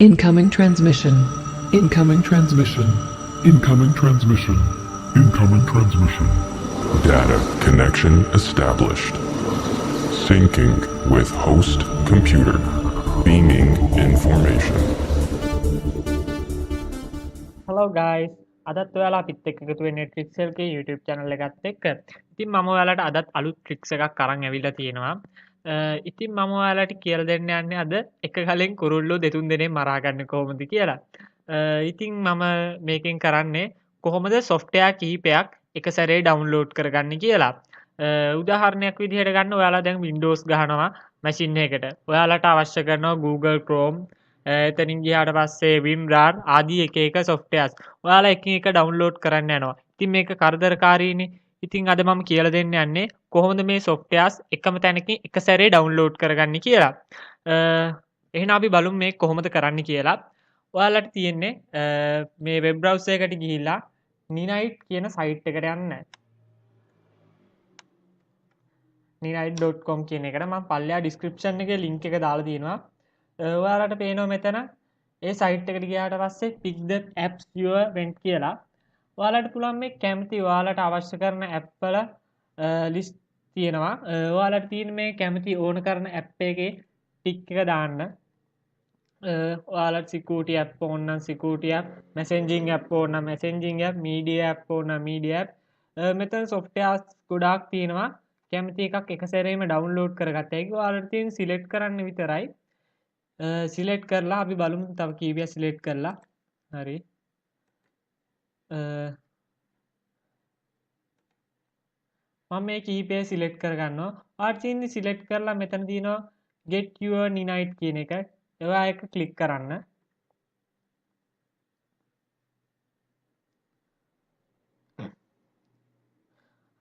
Incoming transmission. Incoming transmission. Incoming transmission. Incoming transmission. Data connection established. Syncing with host computer. Beaming information. Hello guys. අදත් ඔයාලා අපිත් එක්ක එකතු වෙන්නේ tricks එකේ YouTube channel එකත් එක්ක. ඉතින් මම ඔයාලට අදත් අලුත් ට්‍රික්ස් එකක් අරන් ඇවිල්ලා තියෙනවා. ඉතින් මම ඔයාලට කියලා දෙන්න යන්නේ අද එක කලින් කුරුල්ලෝ දෙතුන් දෙනෙක් මරා ගන්න කොහොමද කියලා. ඉතින් මම මේකෙන් කරන්නේ කොහොමද software කිහිපයක් එක සැරේ download කරගන්නේ කියලා. උදාහරණයක් විදිහට ගන්න ඔයාලා දැන් Windows ගහනවා machine එකකට. ඔයාලට අවශ්‍ය කරනවා Google Chrome එතනින් ගියාට පස්සේ WinRAR ආදී එක එක softwares ඔයාලා එකින් එක download කරන්න යනවා. ඉතින් මේක කරදරකාරීනේ. ඉතින් අද මම කියලා දෙන්න යන්නේ කොහොමද මේ softwares එකම තැනකින් එක සැරේ download කරගන්නේ කියලා. එහෙනම් අපි බලමු මේ කොහොමද කරන්න කියලා. ඔයාලට තියෙන්නේ මේ web browser එකට ගිහිල්ලා ninite කියන site එකට යන්න. ninite.com කියන එකට මම පල්ලෙහා description එකේ link එක දාලා තියෙනවා. ඔයාලට පේනවා මෙතන ඒ සයිට් එකට ගියාට පස්සේ pick the apps you want කියලා. ඔයාලට පුළුවන් මේ කැමති ඔයාලට අවශ්‍ය කරන app වල list තියෙනවා. ඔයාලට තියෙන මේ කැමති ඕන කරන app එකේ tick එක දාන්න. ඔයාලට security app ඕන නම් security app, messaging app ඕන නම් messaging app, media app ඕන නම් media app. මෙතන softwares ගොඩාක් තියෙනවා. කැමති එකක් එක සැරේම download කරගත්ත හැකි. ඔයාලට තියෙන select කරන්න විතරයි. සිලෙක්ට් කරලා අපි බලමු තව කීපයක් සිලෙක්ට් කරලා හරි මම මේ කීපය සිලෙක්ට් කරගන්නවා ඔයාලට තියෙන්නේ සිලෙක්ට් කරලා මෙතන තියෙනවා get your ninite කියන එක ඒවා එක ක්ලික් කරන්න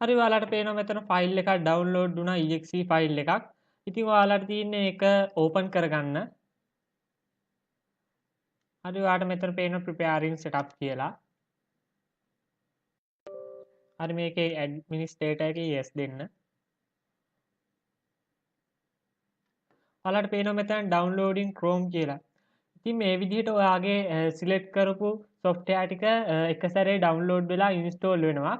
හරි ඔයාලට පේනවා මෙතන ෆයිල් එකක් ඩවුන්ලෝඩ් වුණා exe ෆයිල් එකක් ඉතින් ඔයාලට තියෙන්නේ ඒක ඕපන් කරගන්න හරි ඔයාලට මෙතන පේන preparing setup කියලා. හරි මේකේ administrator එකේ yes දෙන්න. ඔයාලට පේනවා මෙතන downloading Chrome කියලා. ඉතින් මේ විදිහට ඔයාගේ select කරපු software ටික එක සැරේ download වෙලා install වෙනවා.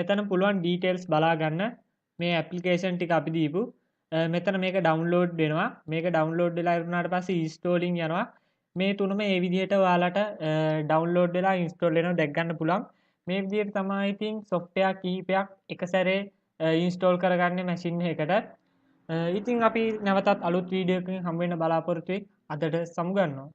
මෙතන පුළුවන් details බලා ගන්න. මේ application ටික අපි දීපු. මෙතන මේක download වෙනවා. මේක download වෙලා ඉවරනාට පස්සේ installing යනවා. මේ තුනම ඒ විදිහට ඔයාලට download වෙලා install වෙනවා දැක් ගන්න පුළුවන්. මේ විදිහට තමයි ඉතින් software කිහිපයක් එක සැරේ install කරගන්නේ machine එකකට. ඉතින් අපි නැවතත් අලුත් වීඩියෝ එකකින් හම්බ වෙන්න බලාපොරොත්තු වෙයි. අදට සමුගන්නවා.